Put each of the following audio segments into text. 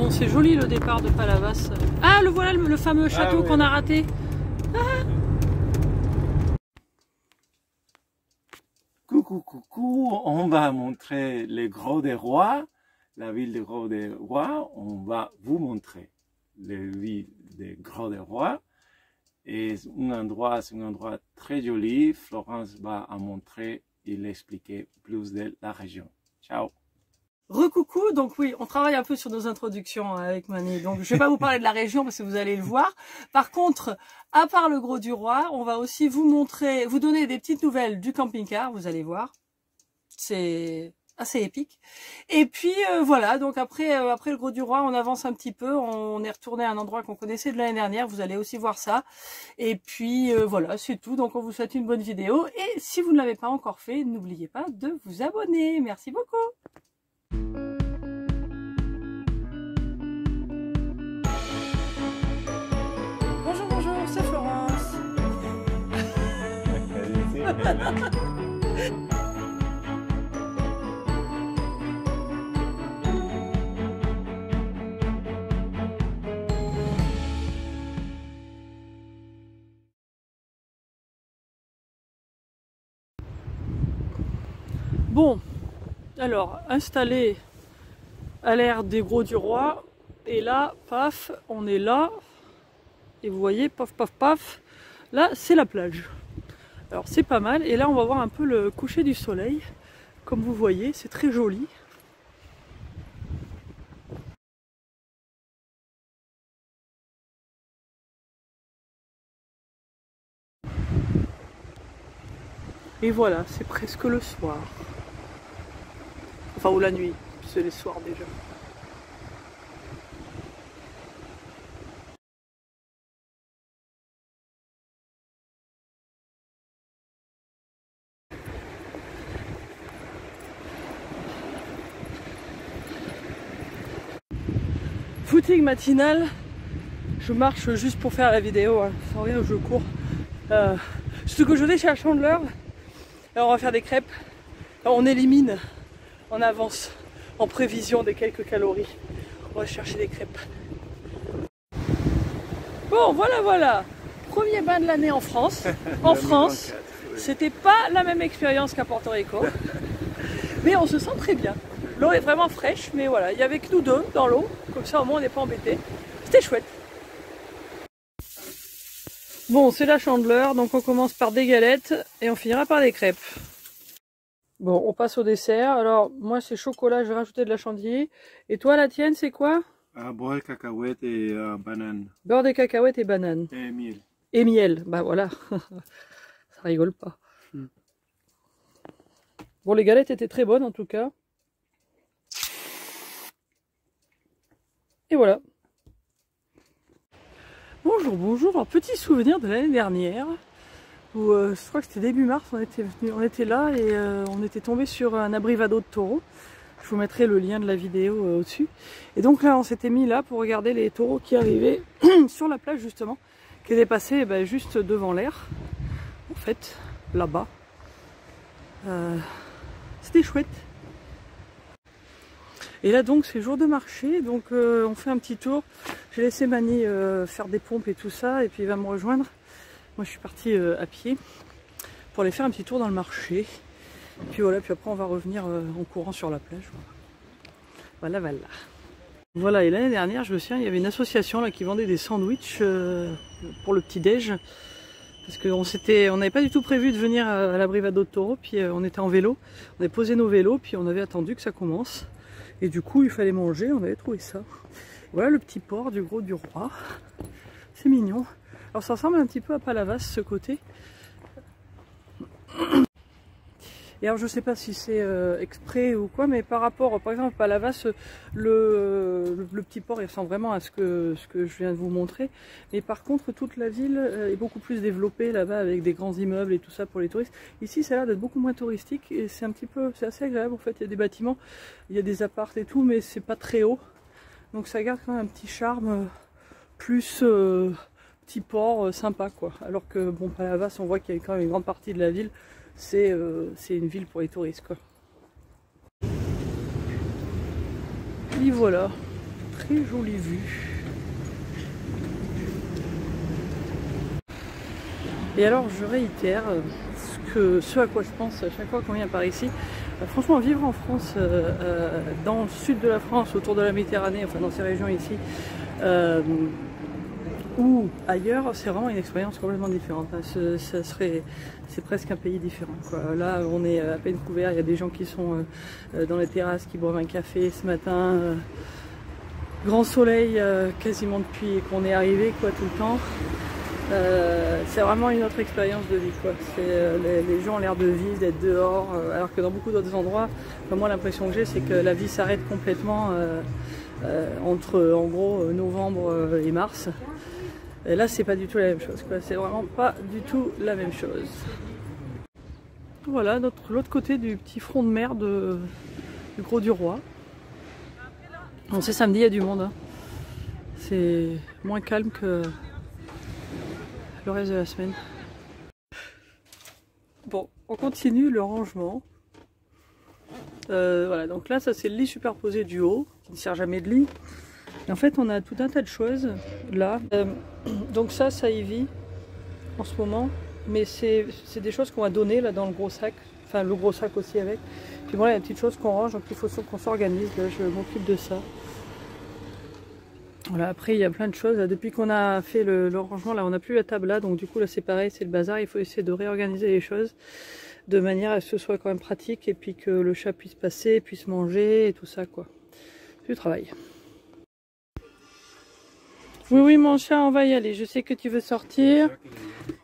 Bon, c'est joli le départ de Palavas. Ah, le voilà, le fameux château qu'on a raté. Ah. Coucou, coucou, on va montrer les Grau des Rois, la ville de Grau des Rois. On va vous montrer la ville de Grau des Rois. Et c'est un endroit très joli. Florence va en montrer et l'expliquer plus de la région. Ciao! Recoucou, donc oui, on travaille un peu sur nos introductions avec Mani, donc je vais pas vous parler de la région parce que vous allez le voir. Par contre, à part le Grau du Roi, on va aussi vous montrer, vous donner des petites nouvelles du camping-car, vous allez voir. C'est assez épique. Et puis voilà, donc après le Grau du Roi, on avance un petit peu, on est retourné à un endroit qu'on connaissait de l'année dernière, vous allez aussi voir ça. Et puis voilà, c'est tout, donc on vous souhaite une bonne vidéo. Et si vous ne l'avez pas encore fait, n'oubliez pas de vous abonner. Merci beaucoup. Bonjour, c'est Florence. Bon, alors installé à l'air des Grau du Roi, et là, paf, on est là, et vous voyez, paf, paf, paf, là c'est la plage. Alors c'est pas mal, et là on va voir un peu le coucher du soleil, comme vous voyez, c'est très joli. Et voilà, c'est presque le soir. Enfin, ou la nuit, c'est les soirs déjà. Footing matinal, je marche juste pour faire la vidéo, hein. Sans rien, je cours. Ce que je vais chez la Chandeleur, alors on va faire des crêpes. Alors on élimine en avance, en prévision des quelques calories. On va chercher des crêpes. Bon, voilà. Premier bain de l'année en France. En France, c'était pas la même expérience qu'à Porto Rico. Mais on se sent très bien. L'eau est vraiment fraîche, mais voilà, il y avait que nous deux dans l'eau. Comme ça, au moins, on n'est pas embêtés. C'était chouette. Bon, c'est la Chandeleur, donc on commence par des galettes et on finira par des crêpes. Bon, on passe au dessert. Alors, moi, c'est chocolat, je vais rajouter de la chantilly. Et toi, la tienne, c'est quoi? Beurre de cacahuète et banane. Beurre de cacahuète et banane. Et miel. Et miel, bah voilà. Ça rigole pas. Bon, les galettes étaient très bonnes en tout cas. Et voilà. Bonjour. Un petit souvenir de l'année dernière. Où, je crois que c'était début mars, on était là et on était tombé sur un abrivado de taureaux. Je vous mettrai le lien de la vidéo au-dessus. Et donc là, on s'était mis là pour regarder les taureaux qui arrivaient sur la plage justement, qui étaient passés juste devant l'air, en fait, là-bas. C'était chouette. Et là donc c'est jour de marché, donc on fait un petit tour. J'ai laissé Mani faire des pompes et tout ça, et puis il va me rejoindre. Moi je suis partie à pied pour aller faire un petit tour dans le marché. Puis voilà, puis après on va revenir en courant sur la plage. Voilà. Voilà, et l'année dernière, je me souviens, il y avait une association là qui vendait des sandwichs pour le petit-déj. Parce qu'on n'avait pas du tout prévu de venir à l'Abrivado de Taureau, puis on était en vélo. On avait posé nos vélos, puis on avait attendu que ça commence. Et du coup, il fallait manger, on avait trouvé ça. Voilà le petit port du Grau du Roi. C'est mignon. Alors ça ressemble un petit peu à Palavas, ce côté. Et alors je sais pas si c'est exprès ou quoi, mais par rapport, par exemple, à Palavas, le petit port il ressemble vraiment à ce que je viens de vous montrer. Mais par contre, toute la ville est beaucoup plus développée là-bas avec des grands immeubles et tout ça pour les touristes. Ici, ça a l'air d'être beaucoup moins touristique et c'est c'est assez agréable en fait. Il y a des bâtiments, il y a des apparts et tout, mais c'est pas très haut. Donc ça garde quand même un petit charme plus petit port sympa quoi. Alors que bon, Palavas, on voit qu'il y a quand même une grande partie de la ville. C'est une ville pour les touristes quoi. Et voilà, très jolie vue. Et alors je réitère ce à quoi je pense à chaque fois qu'on vient par ici. Franchement, vivre en France, dans le sud de la France, autour de la Méditerranée, enfin dans ces régions ici, ou ailleurs, c'est vraiment une expérience complètement différente. C'est presque un pays différent, quoi. Là, on est à peine couvert, il y a des gens qui sont dans les terrasses, qui boivent un café ce matin. Grand soleil quasiment depuis qu'on est arrivé, quoi, tout le temps. C'est vraiment une autre expérience de vie, quoi. Les gens ont l'air de vivre, d'être dehors, alors que dans beaucoup d'autres endroits, enfin, moi l'impression que j'ai, c'est que la vie s'arrête complètement entre en gros novembre et mars. Et là c'est pas du tout la même chose, quoi. C'est vraiment pas du tout la même chose. Voilà l'autre côté du petit front de mer du Grau du Roi. Bon, c'est samedi, il y a du monde, hein. C'est moins calme que le reste de la semaine. Bon, on continue le rangement. Voilà, donc là ça c'est le lit superposé du haut, qui ne sert jamais de lit. Et en fait on a tout un tas de choses là. Donc ça y vit en ce moment, mais c'est des choses qu'on va donner là dans le gros sac. Enfin le gros sac aussi avec. Puis voilà, il y a des petites choses qu'on range, donc il faut qu'on s'organise. Là je m'occupe de ça. Voilà, après il y a plein de choses. Depuis qu'on a fait le rangement, là on n'a plus la table là, donc du coup là c'est pareil, c'est le bazar. Il faut essayer de réorganiser les choses de manière à ce que ce soit quand même pratique et puis que le chat puisse passer, puisse manger et tout ça, quoi. C'est du travail. Oui mon chat, on va y aller. Je sais que tu veux sortir.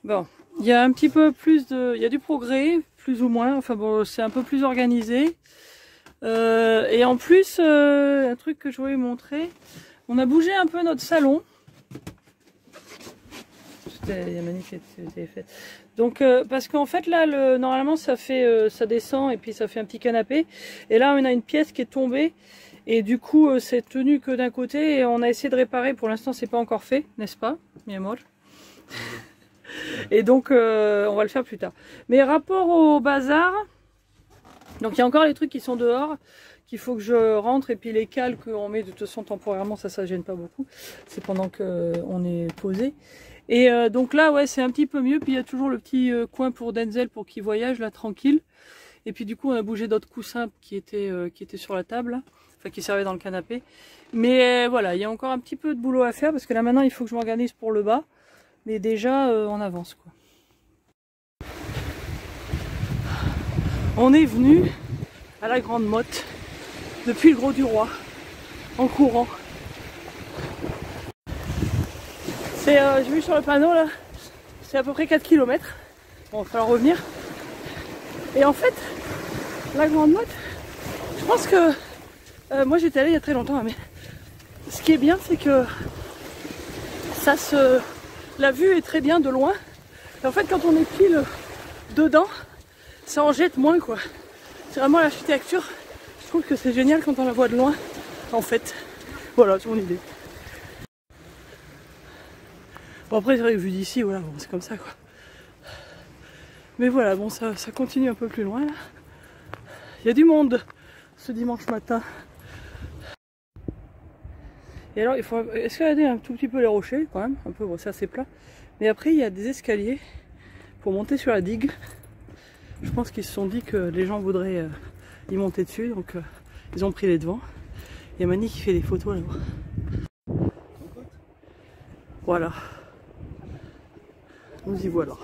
Bon, il y a un petit peu plus de... Il y a du progrès, plus ou moins. Enfin bon, c'est un peu plus organisé. Et en plus, un truc que je voulais montrer... On a bougé un peu notre salon. Il y a magnifique, c'était fait. Donc parce qu'en fait là, normalement ça descend et puis ça fait un petit canapé. Et là on a une pièce qui est tombée et du coup c'est tenu que d'un côté et on a essayé de réparer. Pour l'instant c'est pas encore fait, n'est-ce pas, mi amor? Et donc on va le faire plus tard. Mais rapport au bazar, donc il y a encore les trucs qui sont dehors, qu'il faut que je rentre, et puis les cales qu'on met de toute façon temporairement, ça gêne pas beaucoup, c'est pendant qu'on est posé. Et donc là ouais c'est un petit peu mieux, puis il y a toujours le petit coin pour Denzel pour qu'il voyage là tranquille. Et puis du coup on a bougé d'autres coussins qui étaient sur la table, là. Enfin qui servaient dans le canapé. Mais voilà, il y a encore un petit peu de boulot à faire, parce que là maintenant il faut que je m'organise pour le bas. Mais déjà on avance, quoi. On est venu à la Grande Motte depuis le Grau du Roi, en courant. J'ai vu sur le panneau là, c'est à peu près 4 km. Bon, il va falloir revenir. Et en fait, la Grande Motte, je pense que moi j'étais allée il y a très longtemps, mais ce qui est bien c'est que la vue est très bien de loin. Et en fait quand on est pile dedans, ça en jette moins, quoi. C'est vraiment l'architecture. Je trouve que c'est génial quand on la voit de loin, en fait. Voilà, c'est mon idée. Bon après c'est vrai que vu d'ici, voilà, bon, c'est comme ça, quoi. Mais voilà, bon ça continue un peu plus loin là. Il y a du monde ce dimanche matin. Et alors il faut escalader un tout petit peu les rochers quand même, un peu, bon c'est assez plat. Mais après il y a des escaliers pour monter sur la digue. Je pense qu'ils se sont dit que les gens voudraient y monter dessus, donc ils ont pris les devants. Il y a Mani qui fait des photos là-bas. Voilà. Nous y voilà.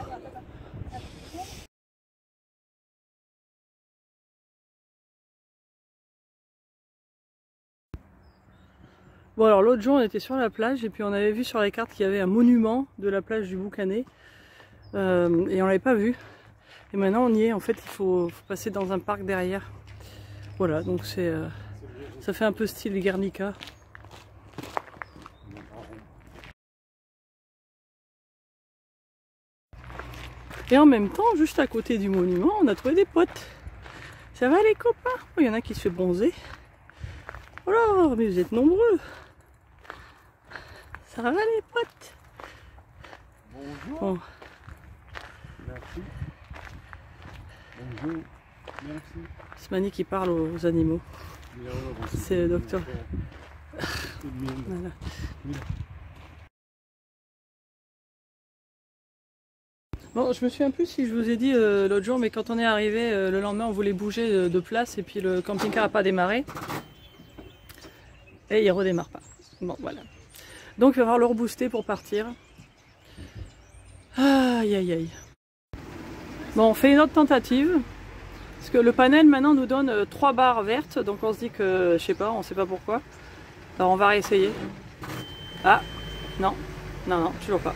Bon alors l'autre jour on était sur la plage et puis on avait vu sur la carte qu'il y avait un monument de la plage du Boucanet et on l'avait pas vu. Et maintenant on y est, en fait il faut passer dans un parc derrière. Voilà, donc ça fait un peu style Guernica. Et en même temps, juste à côté du monument, on a trouvé des potes. Ça va les copains? Il y en a qui se fait bronzer. Oh là, mais vous êtes nombreux. Ça va les potes? Bonjour. Bon. Merci. Bonjour. Merci. C'est Mani qui parle aux animaux. C'est le docteur. Voilà. Bon, je me souviens plus si je vous ai dit l'autre jour, mais quand on est arrivé le lendemain, on voulait bouger de place et puis le camping-car n'a pas démarré. Et il redémarre pas. Bon, voilà. Donc il va falloir le rebooster pour partir. Aïe aïe aïe. Bon, on fait une autre tentative. Parce que le panel maintenant nous donne 3 barres vertes. Donc on se dit que, je sais pas, on sait pas pourquoi. Alors on va réessayer. Ah, non, non, toujours pas.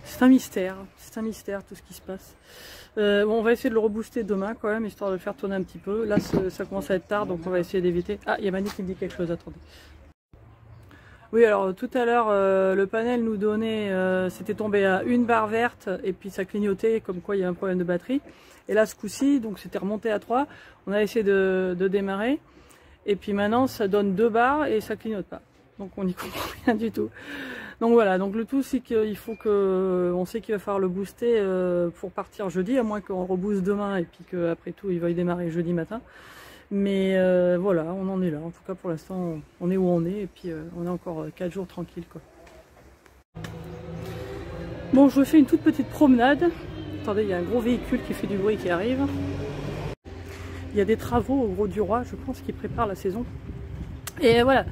C'est un mystère tout ce qui se passe. Bon, on va essayer de le rebooster demain quand même, histoire de le faire tourner un petit peu. Là, ça commence à être tard, donc on va essayer d'éviter. Ah, il y a Mani qui me dit quelque chose, attendez. Oui, alors tout à l'heure, le panel nous donnait, c'était tombé à 1 barre verte, et puis ça clignotait, comme quoi il y a un problème de batterie. Et là, ce coup-ci, donc c'était remonté à 3. On a essayé de démarrer, et puis maintenant, ça donne 2 barres et ça clignote pas. Donc on n'y comprend rien du tout. Donc voilà, donc le tout c'est qu'il faut que, on sait qu'il va falloir le booster pour partir jeudi, à moins qu'on rebooste demain et puis qu'après tout il va y démarrer jeudi matin. Mais voilà, on en est là. En tout cas pour l'instant, on est où on est et puis on a encore 4 jours tranquilles quoi. Bon, je fais une toute petite promenade. Attendez, il y a un gros véhicule qui fait du bruit qui arrive. Il y a des travaux au Gros du Roi, je pense, qui préparent la saison. Et voilà.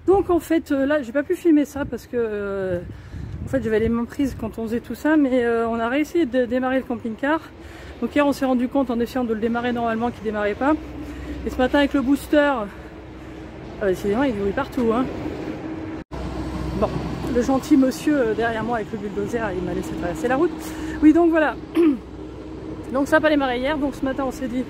Donc en fait là j'ai pas pu filmer ça parce que en fait j'avais les mains prises quand on faisait tout ça, mais on a réussi de démarrer le camping-car. Donc hier on s'est rendu compte en essayant de le démarrer normalement qu'il démarrait pas. Et ce matin avec le booster, décidément il vit partout hein. Bon, le gentil monsieur derrière moi avec le bulldozer il m'a laissé traverser la route. Oui donc voilà. Donc ça n'a pas démarré hier, donc ce matin on s'est dit,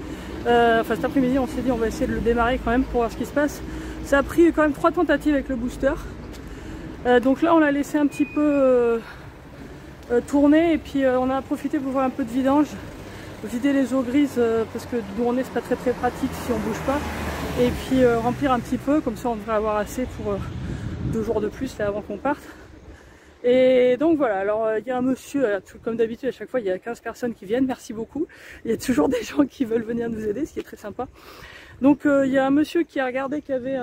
enfin cet après-midi on s'est dit on va essayer de le démarrer quand même pour voir ce qui se passe. Ça a pris quand même 3 tentatives avec le booster. Donc là on l'a laissé un petit peu tourner et puis on a profité pour voir un peu de vidange, vider les eaux grises parce que d'où on est c'est pas très pratique si on bouge pas. Et puis remplir un petit peu, comme ça on devrait avoir assez pour 2 jours de plus là, avant qu'on parte. Et donc voilà, alors il y a un monsieur, comme d'habitude à chaque fois il y a 15 personnes qui viennent, merci beaucoup. Il y a toujours des gens qui veulent venir nous aider, ce qui est très sympa. Donc il y a un monsieur qui a regardé qu'il y avait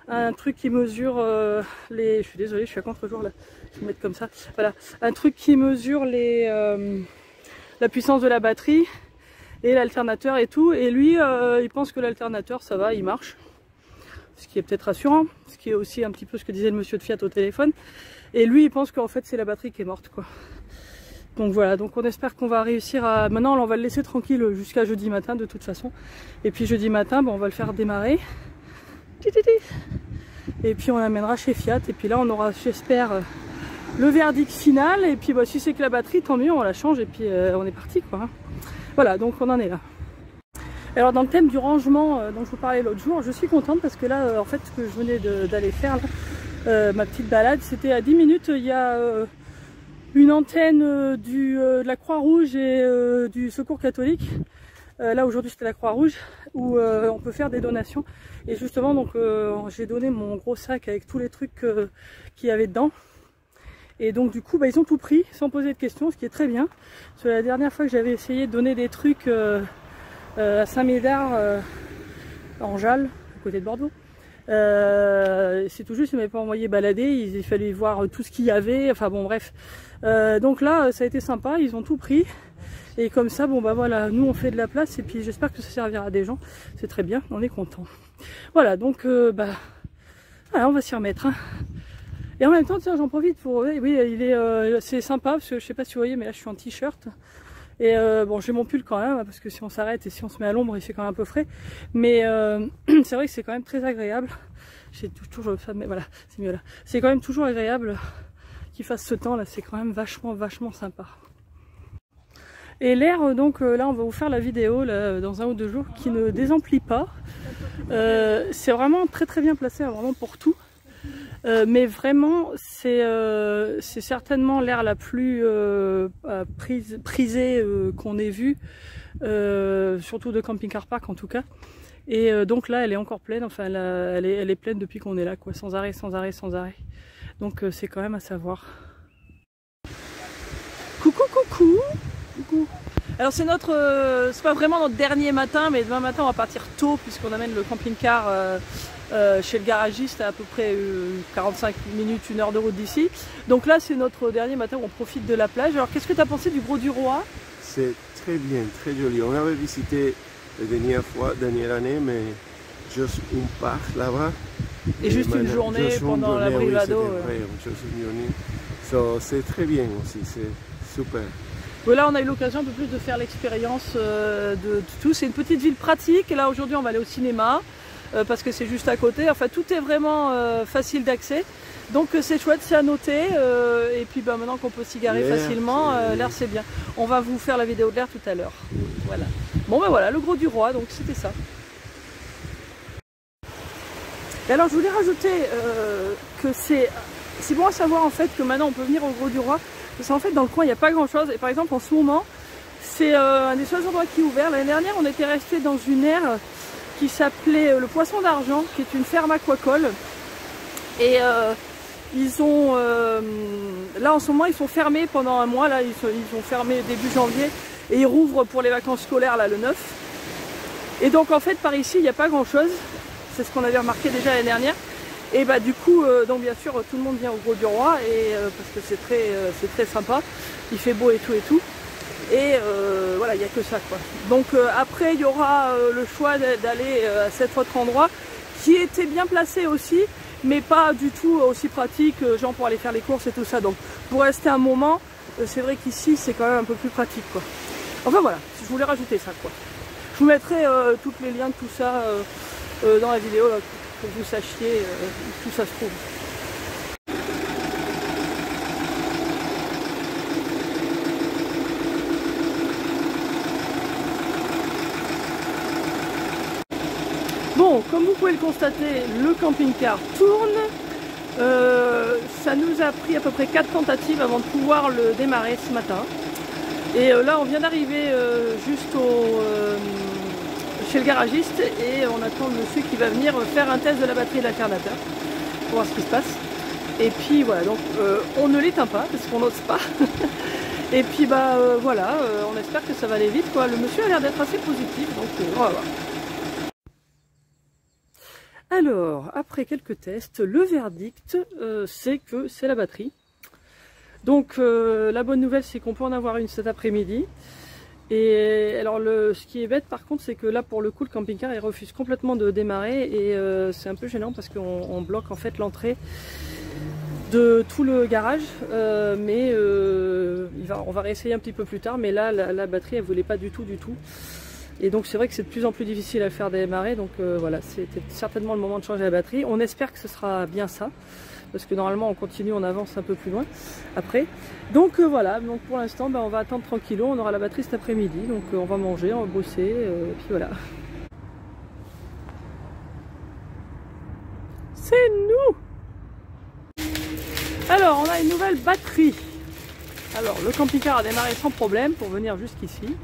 un truc qui mesure les... Je suis désolée, je suis à contre-jour là, je vais me mettre comme ça. Voilà, un truc qui mesure la puissance de la batterie et l'alternateur et tout. Et lui, il pense que l'alternateur ça va, il marche. Ce qui est peut-être rassurant, ce qui est aussi un petit peu ce que disait le monsieur de Fiat au téléphone. Et lui, il pense qu'en fait c'est la batterie qui est morte quoi. Donc voilà, donc on espère qu'on va réussir à... Maintenant on va le laisser tranquille jusqu'à jeudi matin de toute façon. Et puis jeudi matin, bon, on va le faire démarrer. Et puis on l'amènera chez Fiat. Et puis là on aura, j'espère, le verdict final. Et puis bah, si c'est que la batterie, tant mieux, on la change et puis on est parti quoi. Voilà, donc on en est là. Alors dans le thème du rangement dont je vous parlais l'autre jour, je suis contente parce que là, en fait, ce que je venais d'aller faire, là, ma petite balade, c'était à 10 minutes, il y a... une antenne de la Croix-Rouge et du Secours catholique. Là aujourd'hui c'était la Croix-Rouge où on peut faire des donations. Et justement donc j'ai donné mon gros sac avec tous les trucs qu'il y avait dedans. Et donc du coup bah, ils ont tout pris sans poser de questions, ce qui est très bien. Parce que la dernière fois que j'avais essayé de donner des trucs à Saint-Médard, en Jalles, à côté de Bordeaux. C'est tout juste, ils m'avaient pas envoyé balader, il fallait voir tout ce qu'il y avait, enfin bon bref. Donc là ça a été sympa, ils ont tout pris. Et comme ça, bon bah voilà, nous on fait de la place et puis j'espère que ça servira à des gens. C'est très bien, on est content. Voilà, donc bah voilà, on va s'y remettre. Hein. Et en même temps, tiens, j'en profite pour... Oui, c'est sympa parce que je sais pas si vous voyez, mais là je suis en t-shirt. Et bon, j'ai mon pull quand même, parce que si on s'arrête et si on se met à l'ombre, il fait quand même un peu frais. Mais c'est vrai que c'est quand même très agréable. J'ai toujours ça, mais voilà, c'est mieux là. C'est quand même toujours agréable qu'il fasse ce temps là, c'est quand même vachement sympa. Et l'air, donc là, on va vous faire la vidéo là, dans 1 ou 2 jours qui ne désemplit pas. C'est vraiment très bien placé, hein, vraiment pour tout. Mais vraiment, c'est certainement l'air la plus prisée qu'on ait vue, surtout de Camping Car Park en tout cas. Et donc là, elle est encore pleine, enfin elle est pleine depuis qu'on est là, quoi, sans arrêt. Donc c'est quand même à savoir. Coucou. Alors c'est c'est pas vraiment notre dernier matin, mais demain matin on va partir tôt puisqu'on amène le camping-car chez le garagiste à peu près 45 minutes, 1 heure de route d'ici. Donc là c'est notre dernier matin où on profite de la plage. Alors qu'est-ce que tu as pensé du Grau du Roi? C'est très bien, très joli. On avait visité la dernière année, mais juste une part là-bas. Et juste une journée pendant la Brivado. C'est très bien aussi, c'est super. Là on a eu l'occasion un peu plus de faire l'expérience de tout. C'est une petite ville pratique. Et là aujourd'hui on va aller au cinéma parce que c'est juste à côté. Enfin tout est vraiment facile d'accès. Donc c'est chouette, c'est à noter. Et puis maintenant qu'on peut s'y garer facilement, l'air c'est bien. On va vous faire la vidéo de l'air tout à l'heure. Voilà. Bon ben voilà, le Grau du Roi, donc c'était ça. Et alors je voulais rajouter que c'est bon à savoir en fait que maintenant on peut venir au Grau du Roi. Parce qu'en fait dans le coin il n'y a pas grand chose. Et par exemple en ce moment, c'est un des seuls endroits qui est ouvert. L'année dernière on était resté dans une aire qui s'appelait le Poisson d'Argent, qui est une ferme aquacole. Et ils ont là en ce moment ils sont fermés pendant un mois, là ils sont fermés début janvier et ils rouvrent pour les vacances scolaires là le 9. Et donc en fait par ici il n'y a pas grand chose, c'est ce qu'on avait remarqué déjà l'année dernière. Et bah du coup donc bien sûr tout le monde vient au Grau du Roi et parce que c'est très sympa, il fait beau et tout. Et voilà, il n'y a que ça quoi. Donc après il y aura le choix d'aller à cet autre endroit qui était bien placé aussi, mais pas du tout aussi pratique, genre pour aller faire les courses et tout ça. Donc pour rester un moment, c'est vrai qu'ici c'est quand même un peu plus pratique quoi. Enfin voilà, je voulais rajouter ça quoi. Je vous mettrai tous les liens de tout ça dans la vidéo là, pour que vous sachiez où tout ça se trouve. Bon, comme vous pouvez le constater, le camping-car tourne. Ça nous a pris à peu près 4 tentatives avant de pouvoir le démarrer ce matin. Et là, on vient d'arriver juste chez le garagiste et on attend le monsieur qui va venir faire un test de la batterie de l'alternateur pour voir ce qui se passe. Et puis voilà, donc on ne l'éteint pas parce qu'on n'ose pas. Et puis bah voilà, on espère que ça va aller vite quoi. Le monsieur a l'air d'être assez positif, donc on va voir. Alors, après quelques tests, le verdict, c'est que c'est la batterie. Donc, la bonne nouvelle, c'est qu'on peut en avoir une cet après-midi. Et alors, ce qui est bête, par contre, c'est que là, pour le coup, le camping-car, il refuse complètement de démarrer. Et c'est un peu gênant parce qu'on bloque en fait l'entrée de tout le garage. Mais on va réessayer un petit peu plus tard. Mais là, la batterie, elle voulait pas du tout. Et donc c'est vrai que c'est de plus en plus difficile à faire démarrer, donc voilà, c'était certainement le moment de changer la batterie. On espère que ce sera bien ça, parce que normalement on continue, on avance un peu plus loin après. Donc voilà, donc pour l'instant on va attendre tranquillo, on aura la batterie cet après-midi, donc on va manger, on va bosser, et puis voilà. C'est nous! Alors on a une nouvelle batterie. Alors le camping-car a démarré sans problème pour venir jusqu'ici.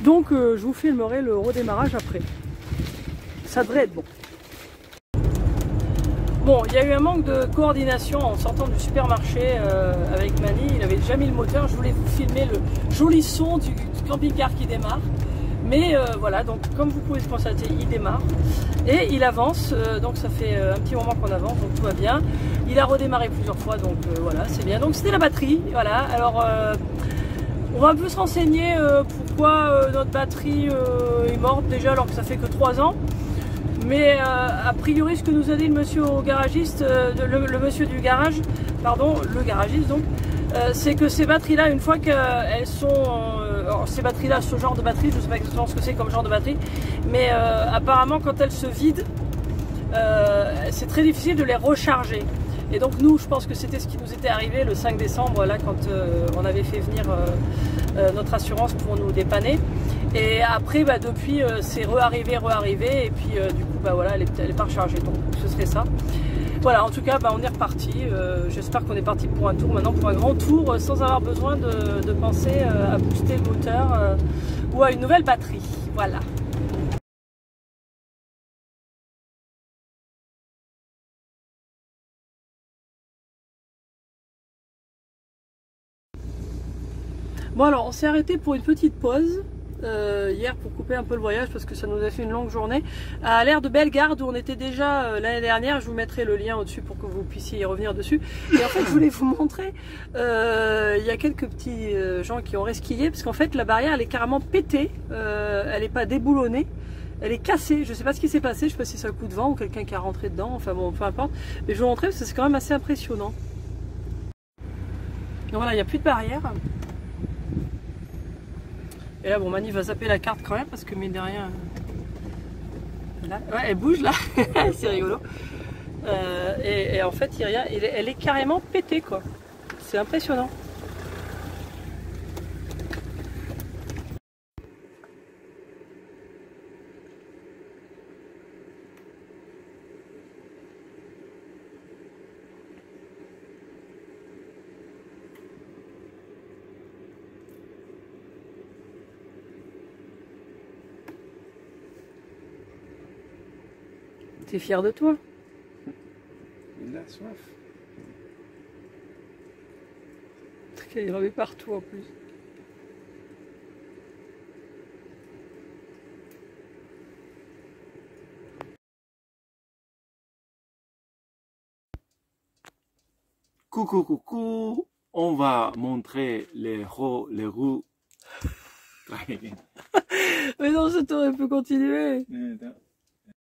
Donc je vous filmerai le redémarrage après. Ça devrait être bon. Bon, il y a eu un manque de coordination en sortant du supermarché avec Mani. Il n'avait déjà mis le moteur. Je voulais vous filmer le joli son du camping-car qui démarre. Mais voilà, donc comme vous pouvez le constater, il démarre. Et il avance. Donc ça fait un petit moment qu'on avance, donc tout va bien. Il a redémarré plusieurs fois, donc voilà, c'est bien. Donc c'était la batterie. Voilà, alors... on va un peu se renseigner pourquoi notre batterie est morte déjà alors que ça fait que 3 ans. Mais a priori ce que nous a dit le monsieur au garagiste, le monsieur du garage, pardon, le garagiste donc, c'est que ces batteries là, une fois qu'elles sont, ces batteries là, ce genre de batterie, je ne sais pas exactement ce que c'est comme genre de batterie, mais apparemment quand elles se vident, c'est très difficile de les recharger. Et donc nous, je pense que c'était ce qui nous était arrivé le 5 décembre, là, quand on avait fait venir notre assurance pour nous dépanner. Et après, bah, depuis, c'est re-arrivé, et puis du coup, bah, voilà, elle est pas rechargée, donc ce serait ça. Voilà, en tout cas, bah, on est reparti. J'espère qu'on est parti pour un tour, maintenant pour un grand tour, sans avoir besoin de penser à booster le moteur ou à une nouvelle batterie. Voilà. Bon alors, on s'est arrêté pour une petite pause. Hier pour couper un peu le voyage parce que ça nous a fait une longue journée à l'aire de Bellegarde où on était déjà l'année dernière. Je vous mettrai le lien au-dessus pour que vous puissiez y revenir dessus. Et en fait je voulais vous montrer, il y a quelques petits gens qui ont resquillé parce qu'en fait la barrière elle est carrément pétée, elle n'est pas déboulonnée, elle est cassée. Je sais pas ce qui s'est passé, je sais pas si c'est un coup de vent ou quelqu'un qui a rentré dedans, enfin bon peu importe, mais je vais vous montrer parce que c'est quand même assez impressionnant. Donc voilà, il n'y a plus de barrière. Et là, bon, Mani va zapper la carte quand même parce que mine de rien, là, ouais, elle bouge là, c'est rigolo. Et en fait, il y a rien, elle est carrément pétée quoi. C'est impressionnant. T'es fier de toi? Il a soif. Il en met partout en plus. Coucou, coucou. On va montrer les roues. Mais non, ce tour, elle peut continuer.